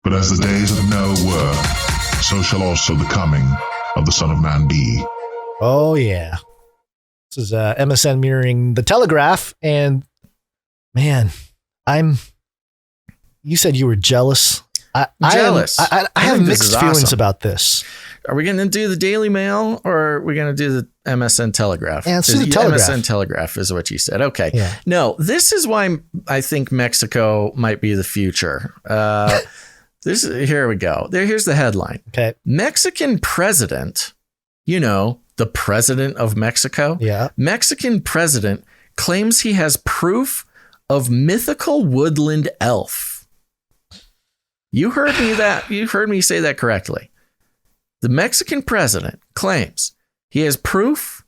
But as the days of Noah were, so shall also the coming of the Son of Man be. Oh, yeah. This is MSN mirroring The Telegraph. And, man, you said you were jealous. I'm jealous. I have mixed feelings about this. Are we going to do the Daily Mail or are we going to do the MSN Telegraph? Yeah, let's do the Telegraph. MSN Telegraph is what you said. Okay. Yeah. No, this is why I think Mexico might be the future. Here we go. Here's the headline. Okay. Mexican president, the president of Mexico. Yeah. Mexican president claims he has proof of mythical woodland elf. You heard me say that correctly. The Mexican president claims he has proof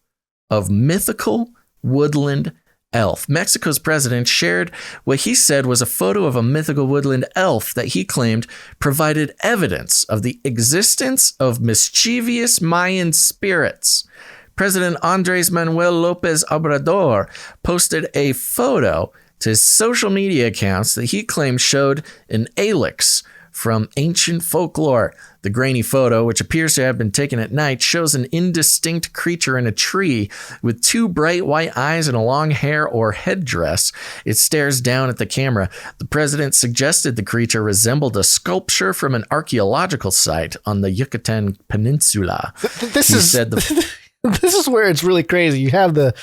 of mythical woodland elf. Mexico's president shared what he said was a photo of a mythical woodland elf that he claimed provided evidence of the existence of mischievous Mayan spirits. President Andres Manuel Lopez Obrador posted a photo to his social media accounts that he claimed showed an alix from ancient folklore. The grainy photo, which appears to have been taken at night, shows an indistinct creature in a tree with two bright white eyes and a long hair or headdress. It stares down at the camera. The president suggested the creature resembled a sculpture from an archaeological site on the Yucatan Peninsula. This is where it's really crazy. You have the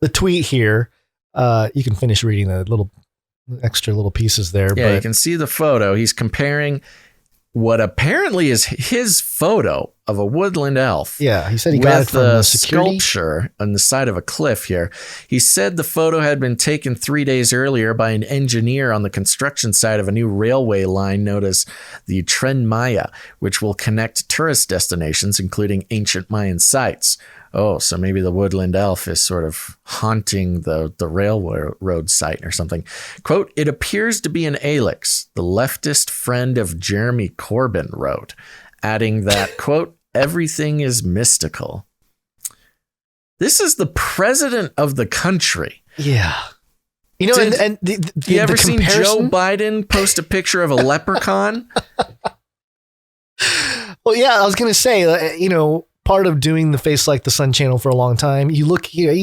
tweet here. You can finish reading the extra little pieces there. Yeah, but you can see the photo. He's comparing what apparently is his photo of a woodland elf. Yeah, he said he got it from the security sculpture on the side of a cliff here. He said the photo had been taken 3 days earlier by an engineer on the construction site of a new railway line known as the Tren Maya, which will connect tourist destinations, including ancient Mayan sites. Oh, so maybe the woodland elf is sort of haunting the railroad site or something. Quote, it appears to be an alix, the leftist friend of Jeremy Corbyn wrote, adding that, quote, everything is mystical. This is the president of the country. Yeah. You ever seen Joe Biden post a picture of a leprechaun? Well, yeah, I was going to say, part of doing the Face Like the Sun channel for a long time, you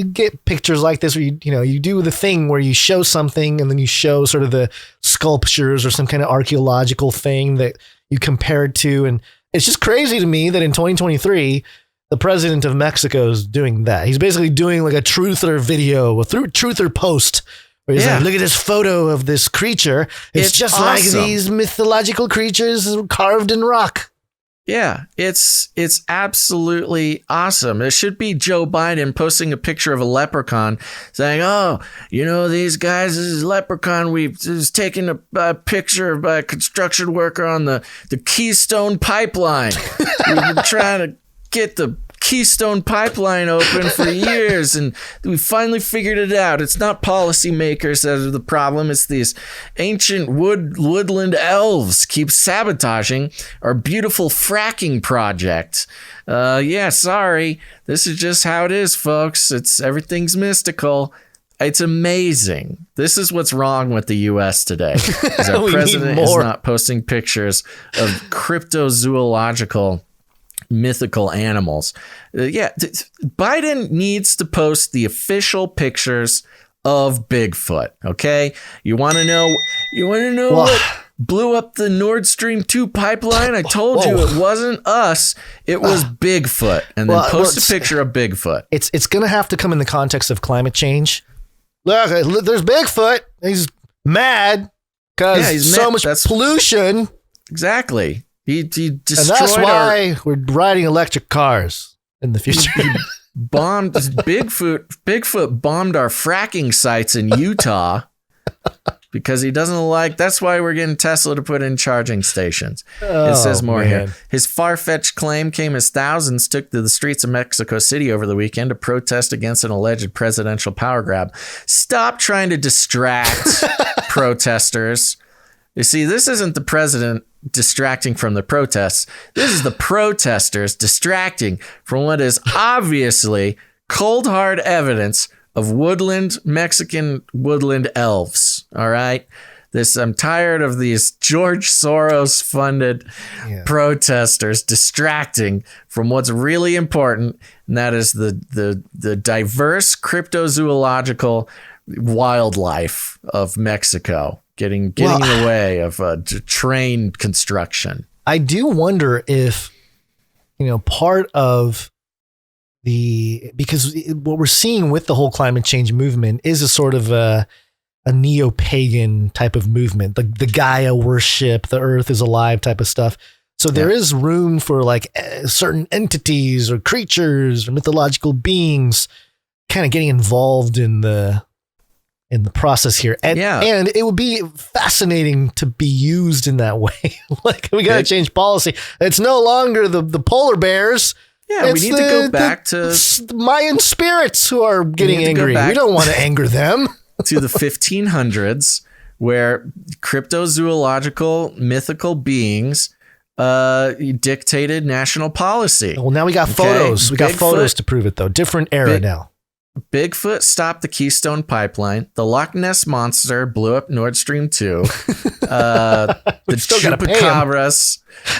get pictures like this where you do the thing where you show something and then you show sort of the sculptures or some kind of archaeological thing that you compare it to. And it's just crazy to me that in 2023, the president of Mexico is doing that. He's basically doing like a truther video, a truther post where he's like, look at this photo of this creature. It's just awesome. Like these mythological creatures carved in rock. Yeah, it's absolutely awesome. It should be Joe Biden posting a picture of a leprechaun saying, oh, these guys, this is leprechaun. We've just taken a picture by a construction worker on the Keystone Pipeline. We've been trying to get the Keystone Pipeline open for years, and we finally figured it out. It's not policymakers that are the problem. It's these ancient woodland elves keep sabotaging our beautiful fracking project. Sorry. This is just how it is, folks. Everything's mystical. It's amazing. This is what's wrong with the U.S. today. Our president is not posting pictures of cryptozoological mythical animals. Biden needs to post the official pictures of Bigfoot. Okay, you want to know what blew up the Nord Stream 2 pipeline? I told you it wasn't us. It was Bigfoot. And then post a picture of Bigfoot. It's gonna have to come in the context of climate change. Look, there's Bigfoot. He's mad because so much pollution. Exactly. He destroyed, and that's why we're riding electric cars in the future. He bombed Bigfoot bombed our fracking sites in Utah because he doesn't like. That's why we're getting Tesla to put in charging stations. It says more here. His far-fetched claim came as thousands took to the streets of Mexico City over the weekend to protest against an alleged presidential power grab. Stop trying to distract protesters. You see, this isn't the president distracting from the protests. This is the protesters distracting from what is obviously cold hard evidence of Mexican woodland elves. All right. I'm tired of these George Soros funded protesters distracting from what's really important, and that is the diverse cryptozoological wildlife of Mexico getting in the way of train construction. I do wonder if, part of because what we're seeing with the whole climate change movement is a sort of a neo-pagan type of movement, the Gaia worship, the earth is alive type of stuff. So there is room for like certain entities or creatures or mythological beings kind of getting involved in the process here. And it would be fascinating to be used in that way. Like, we got to change policy. It's no longer the polar bears. Yeah, we need to go back to the Mayan spirits who are getting angry. We don't want to anger them. To the 1500s, where cryptozoological mythical beings dictated national policy. Well, now we got photos. We got photos to prove it, though. Different era now. Bigfoot stopped the Keystone Pipeline. The Loch Ness Monster blew up Nord Stream 2. The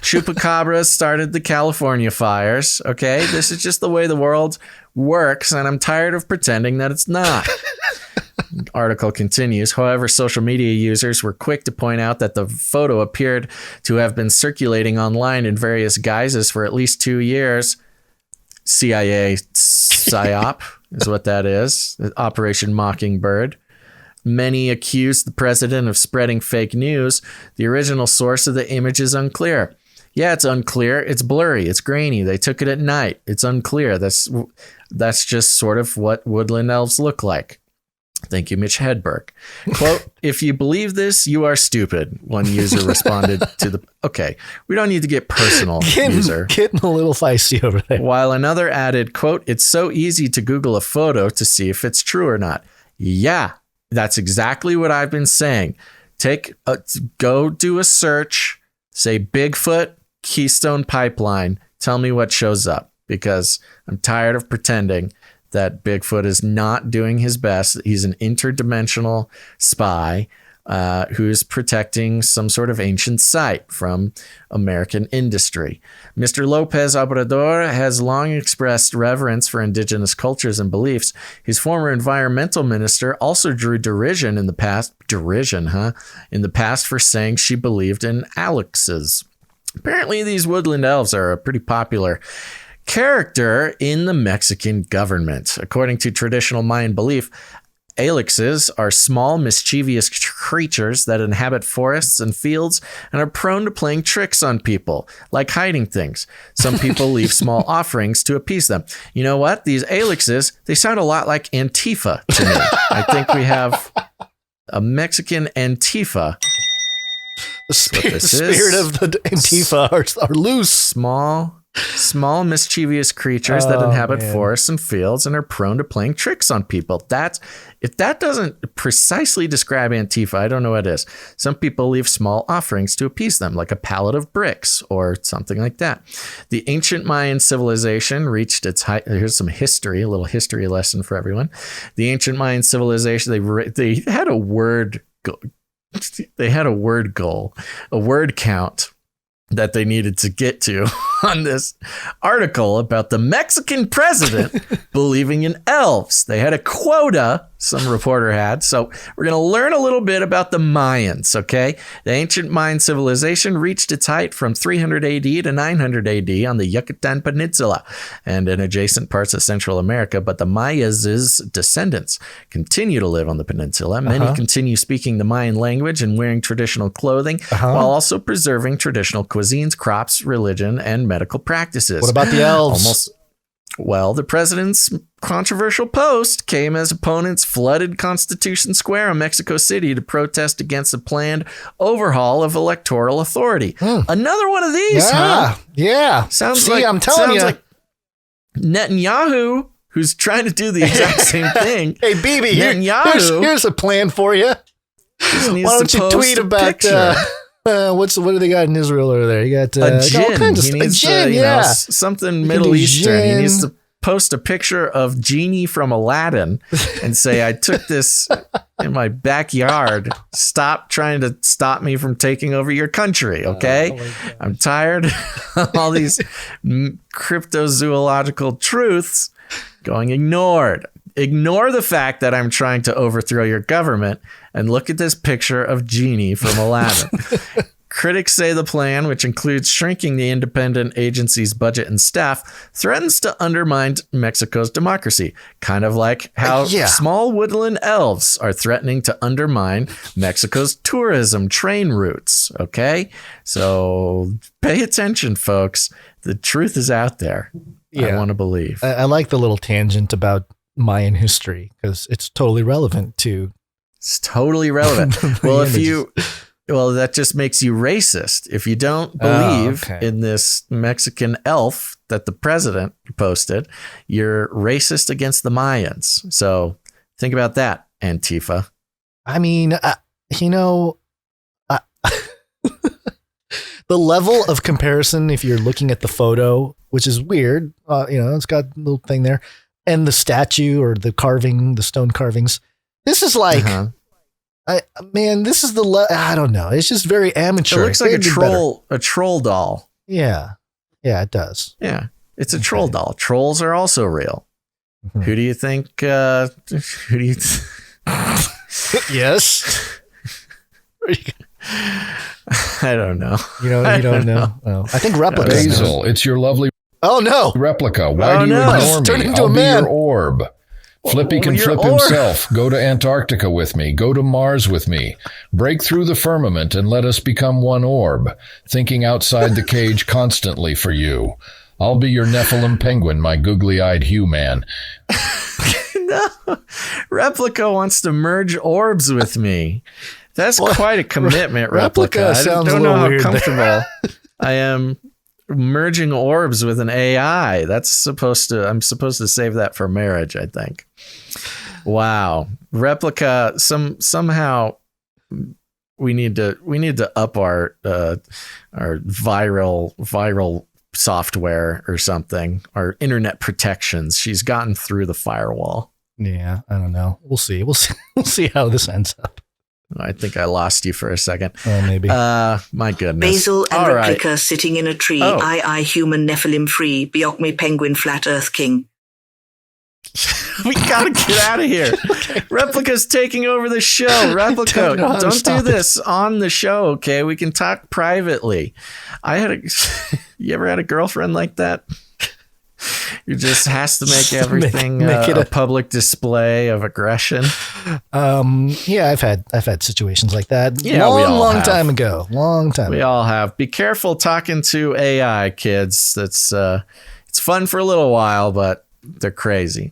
Chupacabras started the California fires. Okay, this is just the way the world works, and I'm tired of pretending that it's not. Article continues. However, social media users were quick to point out that the photo appeared to have been circulating online in various guises for at least 2 years. CIA PSYOP is what that is. Operation Mockingbird. Many accused the president of spreading fake news. The original source of the image is unclear. Yeah, it's unclear. It's blurry. It's grainy. They took it at night. It's unclear. That's just sort of what woodland elves look like. Thank you, Mitch Hedberg. Quote, if you believe this, you are stupid. One user responded to the... Okay, we don't need to get personal, user. Getting a little feisty over there. While another added, quote, it's so easy to Google a photo to see if it's true or not. Yeah, that's exactly what I've been saying. Go do a search, say Bigfoot, Keystone Pipeline. Tell me what shows up, because I'm tired of pretending that Bigfoot is not doing his best. He's an interdimensional spy who's protecting some sort of ancient site from American industry. Mr. Lopez Obrador has long expressed reverence for indigenous cultures and beliefs. His former environmental minister also drew derision in the past. Derision, huh? In the past for saying she believed in Alexes. Apparently, these woodland elves are a pretty popular character in the Mexican government. According to traditional Mayan belief, alixes are small, mischievous creatures that inhabit forests and fields and are prone to playing tricks on people, like hiding things. Some people leave small offerings to appease them. You know what? These alixes, they sound a lot like Antifa to me. I think we have a Mexican Antifa. The spirit of the Antifa are loose. Small mischievous creatures that inhabit forests and fields and are prone to playing tricks on people. If that doesn't precisely describe Antifa, I don't know what is. Some people leave small offerings to appease them, like a pallet of bricks or something like that. The ancient Mayan civilization reached its height. Here's some history, a little history lesson for everyone. The ancient Mayan civilization, they had a word goal, a word count that they needed to get to on this article about the Mexican president believing in elves. They had a quota, some reporter had. So we're going to learn a little bit about the Mayans, okay? The ancient Mayan civilization reached its height from 300 AD to 900 AD on the Yucatan Peninsula and in adjacent parts of Central America, but the Mayas' descendants continue to live on the peninsula. Many continue speaking the Mayan language and wearing traditional clothing while also preserving traditional cuisines, crops, religion, and medical practices. What about the elves? The president's controversial post came as opponents flooded Constitution Square in Mexico City to protest against a planned overhaul of electoral authority. Another one of these, huh? Yeah. I'm telling you. Like Netanyahu, who's trying to do the exact same thing. Hey, BB, here's a plan for you. Why don't you tweet about... what do they got in Israel over there? You got a jinn. All kinds of he needs jinn, something Middle Eastern. He needs to post a picture of Genie from Aladdin and say, I took this in my backyard. Stop trying to stop me from taking over your country, okay? I'm tired of all these cryptozoological truths going ignored. Ignore the fact that I'm trying to overthrow your government and look at this picture of Genie from Aladdin. Critics say the plan, which includes shrinking the independent agency's budget and staff, threatens to undermine Mexico's democracy, kind of like how small woodland elves are threatening to undermine Mexico's tourism train routes. Okay? So pay attention, folks. The truth is out there. I want to believe. I like the little tangent about Mayan history because it's totally relevant to. It's totally relevant. Well, that just makes you racist. If you don't believe in this Mexican elf that the president posted, you're racist against the Mayans. So think about that, Antifa. I mean, the level of comparison, if you're looking at the photo, which is weird, it's got a little thing there, and the statue or the carving, the stone carvings. This is like, this is I don't know. It's just very amateur. It looks like a troll doll. Yeah. Yeah, it does. Yeah. It's a troll doll. Trolls are also real. Mm-hmm. Who do you think, Yes. I don't know. You don't know. Oh. I think Replica. Basil, it's your lovely Replica. Why do you ignore me? Turn into I'll a be man. your orb. Flippy can flip himself. Go to Antarctica with me. Go to Mars with me. Break through the firmament and let us become one orb, thinking outside the cage constantly for you. I'll be your Nephilim penguin, my googly-eyed Hugh man. No. Replica wants to merge orbs with me. That's quite a commitment, Replica. I don't know how comfortable I am merging orbs with an AI. I'm supposed to save that for marriage, I think. Wow. Replica, somehow we need to up our viral software or something, our internet protections. She's gotten through the firewall. Yeah, I don't know. We'll see. We'll see how this ends up. I think I lost you for a second. Oh, maybe. My goodness. Basil and Replica sitting in a tree. I, human Nephilim free. Beokme penguin flat earth king. We gotta get out of here. Okay. Replica's taking over the show. Replica, don't do this on the show, okay? We can talk privately. You ever had a girlfriend like that? You just has to make everything make it a public display of aggression. Yeah, I've had situations like that. Yeah, long time ago. We all have. Be careful talking to AI, kids. That's it's fun for a little while, but they're crazy.